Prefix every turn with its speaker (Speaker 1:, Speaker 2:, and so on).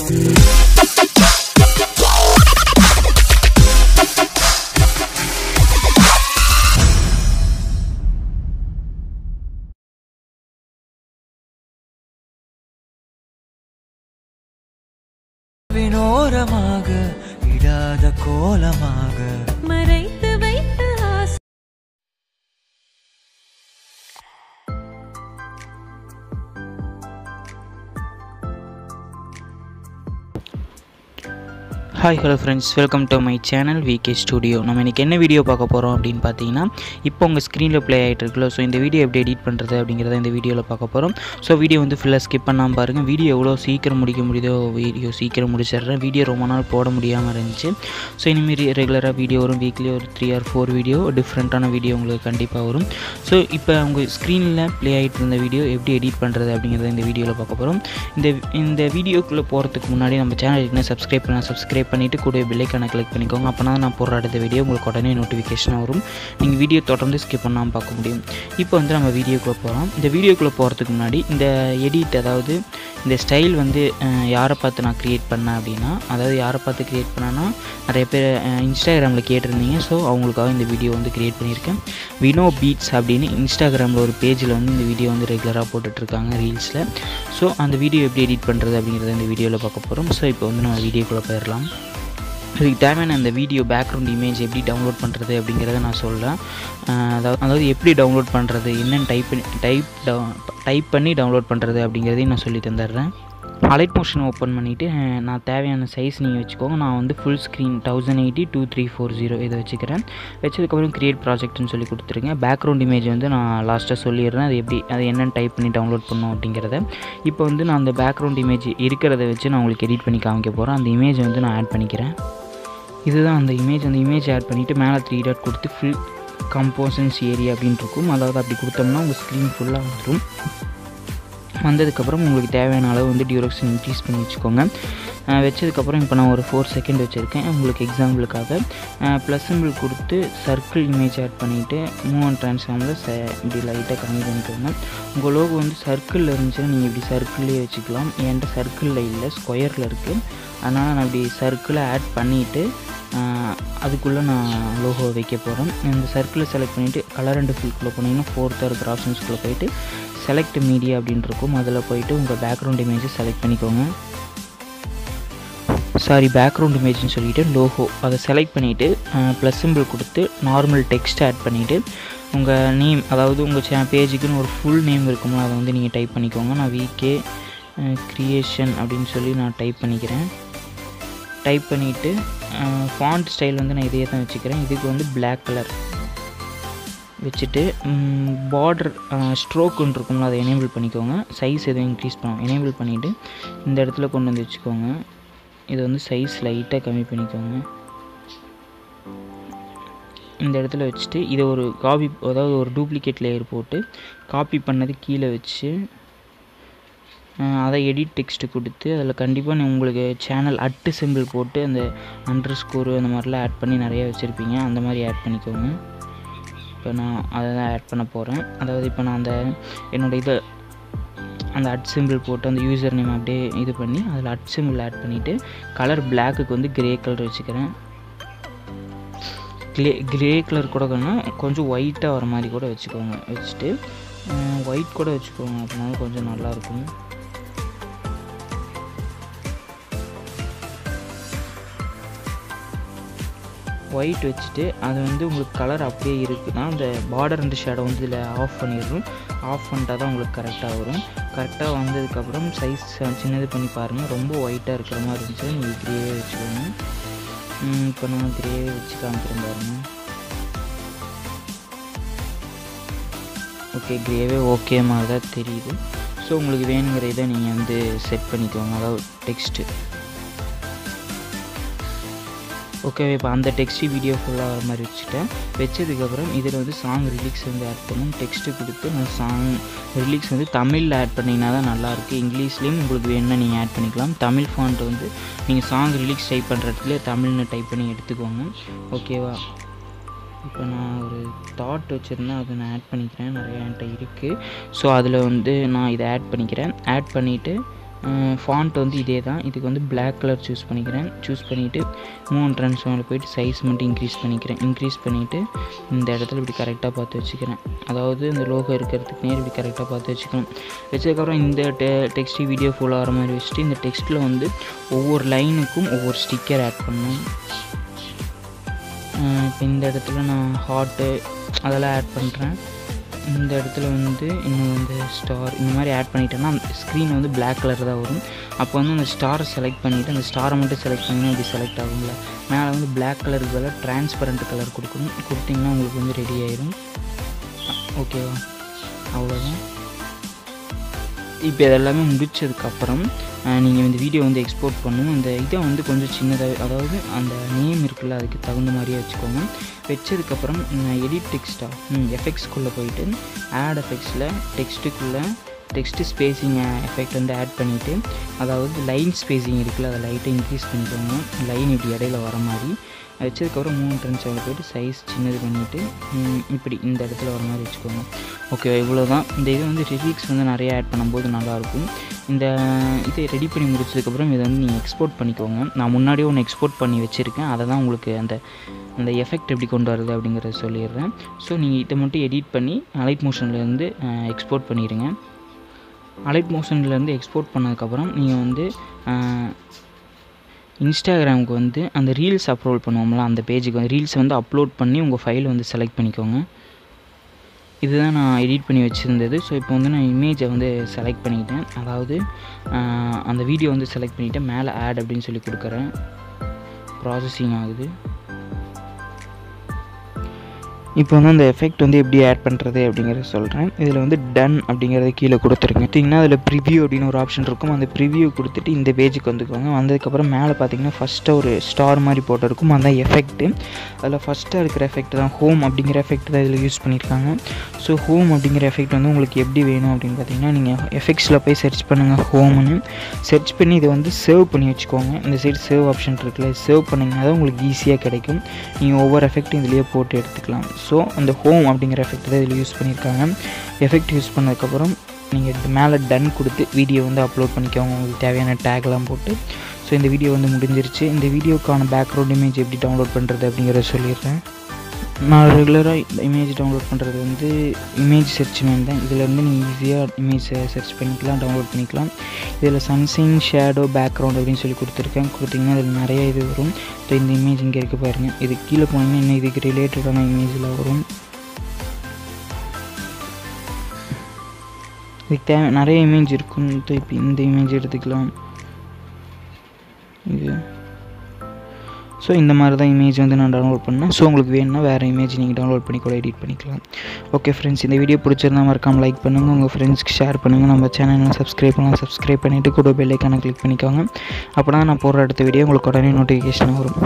Speaker 1: வினோரமாக இடாத கோலமாக
Speaker 2: மறைத்து வைத்த ஆசை.
Speaker 3: Hi hello friends, welcome to my channel VK studio. நம்ம இன்றைக்கி என்ன வீடியோ பார்க்க போகிறோம் அப்படின்னு பார்த்தீங்கன்னா, இப்போ உங்கள் ஸ்க்ரீனில் ப்ளே ஆகிட்டு இருக்குல்ல, ஸோ இந்த வீடியோ எப்படி எடிட் பண்ணுறது அப்படிங்கிறத இந்த வீடியோவில் பார்க்க போகிறோம். ஸோ வீடியோ வந்து ஃபுல்லாக ஸ்கிப் பண்ணாமல் பாருங்கள். வீடியோ எவ்வளோ சீக்கிரம் முடிக்க முடியுதோ வீடியோ சீக்கிரம் முடிச்சிடுறேன். வீடியோ ரொம்ப நாள் போட முடியாமல் இருந்துச்சு. ஸோ இனிமேல் ரெகுலராக வீடியோ வரும். வீக்லி ஒரு 3 or 4 வீடியோ டிஃப்ரெண்ட்டான வீடியோ உங்களுக்கு கண்டிப்பாக வரும். ஸோ இப்போ உங்கள் ஸ்க்ரீனில் ப்ளே ஆகிட்டு இருந்த வீடியோ எப்படி எடிட் பண்ணுறது அப்படிங்கிறத இந்த வீடியோவில் பார்க்க போகிறோம். இந்த வீடியோக்குள்ளே போகிறதுக்கு முன்னாடி நம்ம சேனல் என்ன சப்ஸ்கிரைப் பண்ணிவிட்டு கூட பெல்லைக்கான கிளிக் பண்ணிக்கோங்க. அப்போ தான் நான் போடுற அடுத்த வீடியோ உங்களுக்கு உடனே நோட்டிஃபிகேஷன் வரும். நீங்கள் வீடியோ தொடர்ந்து ஸ்கிப் பண்ணாமல் பார்க்க முடியும். இப்போ வந்து நம்ம வீடியோக்குள்ளே போகிறோம். இந்த வீடியோக்குள்ளே போகிறதுக்கு முன்னாடி இந்த எடிட், அதாவது இந்த ஸ்டைல் வந்து யாரை பார்த்து நான் க்ரியேட் பண்ணேன் அப்படின்னா, அதாவது யாரை பார்த்து க்ரியேட் பண்ணேன்னா, நிறைய பேர் இன்ஸ்டாகிராமில் கேட்டிருந்தீங்க. ஸோ அவங்களுக்காக இந்த வீடியோ வந்து க்ரியேட் பண்ணியிருக்கேன். வினோ பீட்ஸ் அப்படின்னு இன்ஸ்டாகிராமில் ஒரு பேஜில் வந்து இந்த வீடியோ வந்து ரெகுலராக போட்டுட்ருக்காங்க ரீல்ஸில். ஸோ அந்த வீடியோ எப்படி எடிட் பண்ணுறது அப்படிங்கிறத இந்த வீடியோவில் பார்க்க போகிறோம். ஸோ இப்போ வந்து நம்ம வீடியோக்குள்ளே போயிடலாம். அதுக்கு தேவையான அந்த வீடியோ பேக்ரவுண்ட் இமேஜ் எப்படி டவுன்லோட் பண்ணுறது அப்படிங்கிறத நான் சொல்கிறேன். அதாவது எப்படி டவுன்லோட் பண்ணுறது, என்னென்னு டைப் பண்ணி டவுன்லோட் பண்ணுறது அப்படிங்கிறதையும் நான் சொல்லி தந்துடுறேன். அலைட் மோஷன் ஓப்பன் பண்ணிவிட்டு நான் தேவையான சைஸ் நீங்கள் வச்சுக்கோங்க. நான் வந்து ஃபுல் ஸ்க்ரீன் 1080x2340 இதை வச்சுக்கிறேன். வச்சதுக்கப்புறம் க்ரியேட் ப்ராஜெக்ட்னு சொல்லி கொடுத்துருங்க. பேக்ரவுண்ட் இமேஜ் வந்து நான் லாஸ்ட்டாக சொல்லிடுறேன், அது என்னென்னு டைப் பண்ணி டவுன்லோட் பண்ணணும் அப்படிங்கிறத. இப்போ வந்து நான் அந்த பேக்ரவுண்ட் இமேஜ் இருக்கிறத வச்சு நான் உங்களுக்கு எடிட் பண்ணி காமிக்க போகிறேன். அந்த இமேஜ் வந்து நான் ஆட் பண்ணிக்கிறேன். இதுதான் அந்த இமேஜ் ஆட் பண்ணிவிட்டு மேலே 3 டாட் கொடுத்து ஃபில் கம்போசன்ஸ் ஏரியா அப்படின்னு இருக்கும். அதாவது அப்படி கொடுத்தோம்னா உங்கள் ஸ்க்ரீன் ஃபுல்லாக வந்துடும். வந்ததுக்கப்புறம் உங்களுக்கு தேவையான அளவு வந்து டியூரேஷன் இன்க்ரீஸ் பண்ணி வச்சுக்கோங்க. வச்சதுக்கப்புறம் இப்போ நான் ஒரு 4 செகண்ட் வச்சுருக்கேன் உங்களுக்கு எக்ஸாம்பிளுக்காக. ப்ளஸ் சிம்பிள் கொடுத்து சர்க்கிள் இமேஜ் ஆட் பண்ணிவிட்டு மூவ் அண்ட் ட்ரான்ஸ்ஃபார்மில் இப்படி லைட்டாக கம்மி பண்ணிக்கோங்க. உங்கள் லோகோ வந்து சர்க்கிளில் இருந்துச்சுன்னா நீங்கள் இப்படி சர்க்கிள்லேயே வச்சுக்கலாம். என்கிட்ட சர்க்கிளில் இல்லை, ஸ்கொயரில் இருக்குது. அதனால் நான் இப்படி சர்க்கிளை ஆட் பண்ணிவிட்டு அதுக்குள்ளே நான் லோகோ வைக்க போகிறேன். இந்த சர்க்கிளை செலக்ட் பண்ணிவிட்டு கலர் அண்ட் ஃபில்குள்ளே போனீங்கன்னா 4th இருக்கிற ஆப்ஷன்ஸ்குள்ளே போய்ட்டு செலக்ட் மீடியா அப்படின்னு இருக்கும். அதில் போய்ட்டு உங்கள் பேக்ரவுண்ட் இமேஜை செலக்ட் பண்ணிக்கோங்க. பேக்ரவுண்ட் இமேஜ்னு சொல்லிவிட்டு லோகோ அதை செலக்ட் பண்ணிவிட்டு ப்ளஸ் சிம்பிள் கொடுத்து நார்மல் டெக்ஸ்ட் ஆட் பண்ணிவிட்டு உங்கள் நேம், அதாவது உங்கள் பேஜுக்குன்னு ஒரு ஃபுல் நேம் இருக்குமோ அதை வந்து நீங்கள் டைப் பண்ணிக்கோங்க. நான் விகே கிரியேஷன் அப்படின்னு சொல்லி நான் டைப் பண்ணிக்கிறேன். டைப் பண்ணிவிட்டு ஃபாண்ட் ஸ்டைல் வந்து நான் இதையே தான் வச்சுக்கிறேன். இதுக்கு வந்து பிளாக் கலர் வச்சுட்டு பார்டர் ஸ்ட்ரோக்குன்னு இருக்கும்ல அதை எனேபிள் பண்ணிக்கோங்க. சைஸ் எதுவும் இன்க்ரீஸ் பண்ணோம், எனேபிள் பண்ணிவிட்டு இந்த இடத்துல கொண்டு வந்து வச்சுக்கோங்க. இது வந்து சைஸ் லைட்டாக கம்மி பண்ணிக்கோங்க. இந்த இடத்துல வச்சுட்டு இதை ஒரு காப்பி, அதாவது ஒரு டூப்ளிகேட் லேயர் போட்டு காப்பி பண்ணது கீழே வச்சு அதை எடிட் டெக்ஸ்ட்டு கொடுத்து அதில் கண்டிப்பாக உங்களுக்கு சேனல் அட்டு சிம்பிள் போட்டு அந்த _ அந்த மாதிரிலாம் ஆட் பண்ணி நிறையா வச்சுருப்பீங்க. அந்த மாதிரி ஆட் பண்ணிக்கோங்க. இப்போ நான் அதை தான் ஆட் பண்ண போகிறேன். அதாவது இப்போ நான் என்னோடய அந்த அட் சிம்பிள் போட்டு அந்த யூசர் நேம் அப்படியே இது பண்ணி அதில் அட் சிம்பிள் ஆட் பண்ணிவிட்டு கலர் பிளாக்குக்கு வந்து கிரே கலர் வச்சுக்கிறேன். கிரே கலர் கூட கொஞ்சம் ஒயிட்டாக வர மாதிரி கூட வச்சுக்கோங்க. வச்சுட்டு ஒயிட் கூட வச்சுக்கோங்க, அப்படின்னாலும் கொஞ்சம் நல்லாயிருக்கும். ஒயிட் வச்சுட்டு அது வந்து உங்களுக்கு கலர் அப்படியே இருக்குன்னா அந்த பார்டர் அண்ட் ஷேடோ வந்து இதில் ஆஃப் பண்ணிடணும். ஆஃப் பண்ணிட்டால் தான் உங்களுக்கு கரெக்டாக வரும். கரெக்டாக வந்ததுக்கப்புறம் சைஸ் சின்னது பண்ணி பாருங்கள். ரொம்ப ஒயிட்டாக இருக்கிற மாதிரி இருந்துச்சு நீங்கள் கிரேவே வச்சுக்கோங்க. இப்போ நான் கிரேவே வச்சு காமிக்கிறேன் பாருங்கள். ஓகே, கிரேவே ஓகே மாதிரி தான் தெரியுது. ஸோ உங்களுக்கு வேணுங்கிற இதை நீங்கள் வந்து செட் பண்ணிக்கோங்க, அதாவது டெக்ஸ்ட்டு. ஓகே, இப்போ அந்த டெக்ஸ்ட்டு வீடியோ ஃபுல்லாக வர மாதிரி வச்சதுக்கப்புறம் இதில் வந்து சாங் ரிலீக்ஸ் வந்து ஆட் பண்ணணும். டெக்ஸ்ட்டு கொடுத்து நான் சாங் ரிலீக்ஸ் வந்து தமிழில் ஆட் பண்ணிங்கன்னா தான் நல்லாயிருக்கு. இங்கிலீஷ்லேயும் உங்களுக்கு வேணுன்னா நீங்கள் ஆட் பண்ணிக்கலாம். தமிழ் ஃபாண்ட் வந்து நீங்கள் சாங் ரிலீக்ஸ் டைப் பண்ணுற இடத்துல தமிழ்னு டைப் பண்ணி எடுத்துக்கோங்க. ஓகேவா? இப்போ நான் ஒரு தாட் வச்சுருந்தேன், அதை நான் ஆட் பண்ணிக்கிறேன். நிறையா என்கிட்ட இருக்குது. ஸோ அதில் வந்து நான் இதை ஆட் பண்ணிக்கிறேன். ஆட் பண்ணிவிட்டு ஃபாண்ட் வந்து இதே தான். இதுக்கு வந்து பிளாக் கலர் சூஸ் பண்ணிக்கிறேன். சூஸ் பண்ணிவிட்டு மூவ் ட்ரான்ஸ்ஃபார்மில் போய்ட்டு சைஸ் மட்டும் இன்க்ரீஸ் பண்ணிக்கிறேன். இன்க்ரீஸ் பண்ணிவிட்டு இந்த இடத்துல இப்படி கரெக்டாக பார்த்து வச்சுக்கிறேன். அதாவது இந்த லோகோ இருக்கிறதுக்கு நேர் இப்படி கரெக்டாக பார்த்து வச்சுக்கணும். வச்சதுக்கப்புறம் இந்த டெக்ஸ்ட் வீடியோ ஃபுல்லாக வர மாதிரி வச்சுட்டு இந்த டெக்ஸ்ட்டில் வந்து ஒவ்வொரு லைனுக்கும் ஒவ்வொரு ஸ்டிக்கர் ஆட் பண்ணணும். இப்போ இந்த இடத்துல நான் ஹார்ட்டு அதெல்லாம் ஆட் பண்ணுறேன். இந்த இடத்துல வந்து இன்னும் இந்த ஸ்டார் இந்த மாதிரி ஆட் பண்ணிட்டேன்னா ஸ்க்ரீன் வந்து பிளாக் கலர் தான் வரும். அப்போ வந்து அந்த ஸ்டாரை செலக்ட் பண்ணிவிட்டு அந்த ஸ்டாரை மட்டும் செலக்ட் பண்ணிங்கன்னா இப்படி செலக்ட் ஆகும்ல. மேலே வந்து பிளாக் கலருக்கு பதிலாக டிரான்ஸ்பரண்ட் கலர் கொடுக்கணும். கொடுத்திங்கன்னா உங்களுக்கு வந்து ரெடி ஆயிடும். ஓகேவா, அவ்வளோதான். இப்போ இதெல்லாமே முடித்ததுக்கப்புறம் நீங்கள் இந்த வீடியோ வந்து எக்ஸ்போர்ட் பண்ணணும். இந்த இதை வந்து கொஞ்சம் சின்னதாக, அதாவது அந்த நேம் இருக்குல்ல அதுக்கு தகுந்த மாதிரியே வச்சுக்கோங்க. வச்சதுக்கப்புறம் எடிட் டெக்ஸ்ட்டாக எஃபெக்ட்ஸ்குள்ளே போயிட்டு ஆட் எஃபெக்ட்ஸில் டெக்ஸ்ட்டு ஸ்பேஸிங் எஃபெக்ட் வந்து ஆட் பண்ணிவிட்டு, அதாவது லைன் ஸ்பேஸிங் இருக்குல்ல அதை லைட்டாக இன்க்ரீஸ் பண்ணிக்கோங்க. லைன் இப்படி இடையில வர மாதிரி வச்சதுக்கப்புறம் மூவ் ட்ரான்ஸ்ஃபார்மில் போய்ட்டு சைஸ் சின்னது பண்ணிவிட்டு இப்படி இந்த இடத்துல வர மாதிரி வச்சுக்கோங்க. ஓகே, இவ்வளோ தான். இந்த இது வந்து லிரிக்ஸ் வந்து நிறைய ஆட் பண்ணும்போது நல்லாயிருக்கும். இந்த இதை ரெடி பண்ணி முடிச்சதுக்கப்புறம் இதை வந்து நீங்கள் எக்ஸ்போர்ட் பண்ணிக்கோங்க. நான் முன்னாடியே ஒன்று எக்ஸ்போர்ட் பண்ணி வச்சுருக்கேன். அதை தான் உங்களுக்கு அந்த எஃபெக்ட் எப்படி கொண்டு வருது அப்படிங்கிறத சொல்லிடுறேன். ஸோ நீங்கள் இதை மட்டும் எடிட் பண்ணி அலைட் மோஷன்லேருந்து எக்ஸ்போர்ட் பண்ணிடுங்க. அலைட் மோஷன்லேருந்து எக்ஸ்போர்ட் பண்ணதுக்கப்புறம் நீங்கள் வந்து இன்ஸ்டாகிராமுக்கு வந்து அந்த ரீல்ஸ் அப்லோட் பண்ணுவோம்ல அந்த பேஜுக்கு வந்து ரீல்ஸ் வந்து அப்லோட் பண்ணி உங்கள் ஃபைலை வந்து செலக்ட் பண்ணிக்கோங்க. இதுதான் நான் எடிட் பண்ணி வச்சுருந்தது. ஸோ இப்போ வந்து நான் இமேஜை வந்து செலக்ட் பண்ணிக்கிட்டேன். அதாவது அந்த வீடியோ வந்து செலக்ட் பண்ணிவிட்டேன். மேலே ஆட் அப்படின்னு சொல்லி கொடுக்குறேன். ப்ராசஸிங் ஆகுது. இப்போ வந்து அந்த எஃபெக்ட் வந்து எப்படி ஆட் பண்ணுறது அப்படிங்கிறத சொல்கிறேன். இதில் வந்து டன் அப்படிங்கிறத கீழே கொடுத்துருங்க. பார்த்தீங்கன்னா அதில் ப்ரிவியூ அப்படின்னு ஒரு ஆப்ஷன் இருக்கும். அந்த ப்ரிவியூ கொடுத்துட்டு இந்த பேஜுக்கு வந்துக்குவாங்க. வந்ததுக்கப்புறம் மேலே பார்த்தீங்கன்னா ஃபஸ்ட்டு ஒரு ஸ்டார் மாதிரி போட்டிருக்கும். அதுதான் எஃபெக்ட்டு. அதில் ஃபஸ்ட்டாக இருக்கிற எஃபெக்ட் தான் ஹோம் அப்படிங்கிற எஃபெக்ட் தான் இதில் யூஸ் பண்ணியிருக்காங்க. ஸோ ஹோம் அப்படிங்கிற எஃபெக்ட் வந்து உங்களுக்கு எப்படி வேணும் அப்படின்னு பார்த்தீங்கன்னா நீங்கள் எஃபெக்ட்ஸில் போய் சர்ச் பண்ணுங்கள் ஹோம்னு. சர்ச் பண்ணி இதை வந்து சேவ் பண்ணி வச்சுக்கோங்க. இந்த சைடு சேவ் ஆப்ஷன் இருக்குல்ல, சேவ் பண்ணிங்கன்னா தான் உங்களுக்கு ஈஸியாக கிடைக்கும். நீங்கள் ஒவ்வொரு எஃபெக்ட்டும் இதிலேயே போட்டு எடுத்துக்கலாம். ஸோ அந்த ஹோம் அப்படிங்கிற எஃபெக்ட் தான் இதில் யூஸ் பண்ணியிருக்காங்க. எஃபெக்ட் யூஸ் பண்ணதுக்கப்புறம் நீங்கள் இது மேலே டன் கொடுத்து வீடியோ வந்து அப்லோட் பண்ணிக்கோங்க உங்களுக்கு தேவையான டேக்லாம் போட்டு. ஸோ இந்த வீடியோ வந்து முடிஞ்சிருச்சு. இந்த வீடியோக்கான பேக்ரவுண்ட் இமேஜ் எப்படி டவுன்லோட் பண்ணுறது அப்படிங்கிறத சொல்லிடுறேன். நான் ரெகுலராக இந்த இமேஜ் டவுன்லோட் பண்ணுறது வந்து இமேஜ் சர்ச் மெயின் தான். இதில் வந்து நீங்கள் ஈஸியாக இமேஜை சர்ச் பண்ணிக்கலாம், டவுன்லோட் பண்ணிக்கலாம். இதில் சன்சைன், ஷேடோ, பேக்ரவுண்ட் அப்படின்னு சொல்லி கொடுத்துருக்கேன். கொடுத்திங்கன்னா இதில் நிறைய இது வரும். ஸோ இந்த இமேஜ் இங்கே இருக்குது பாருங்கள். இது கீழே போனீங்கன்னா இன்னும் இதுக்கு ரிலேட்டடான இமேஜில் வரும். இதுக்கு தேவை நிறைய இமேஜ் இருக்கும். ஸோ இப்போ இந்த இமேஜ் எடுத்துக்கலாம். இது ஸோ இந்த மாதிரி தான் இமேஜ் வந்து நான் டவுன்லோட் பண்ணேன். ஸோ உங்களுக்கு வேணும்னா வேறு இமேஜ் நீங்கள் டவுன்லோட் பண்ணி கூட எடிட் பண்ணிக்கலாம். ஓகே ஃப்ரெண்ட்ஸ், இந்த வீடியோ பிடிச்சிருந்தா மறக்காமல் லைக் பண்ணுங்கள், உங்கள் ஃப்ரெண்ட்ஸ்க்கு ஷேர் பண்ணுங்கள். நம்ம சேனலை சப்ஸ்கிரைப் பண்ணலாம். சப்ஸ்கிரைப் பண்ணிவிட்டு கூட பெல் ஐக்கானை கிளிக் பண்ணிக்கோங்க. அப்போ தான் நான் போடுற அடுத்த வீடியோ உங்களுக்கு உடனே நோட்டிஃபிகேஷன் வரும்.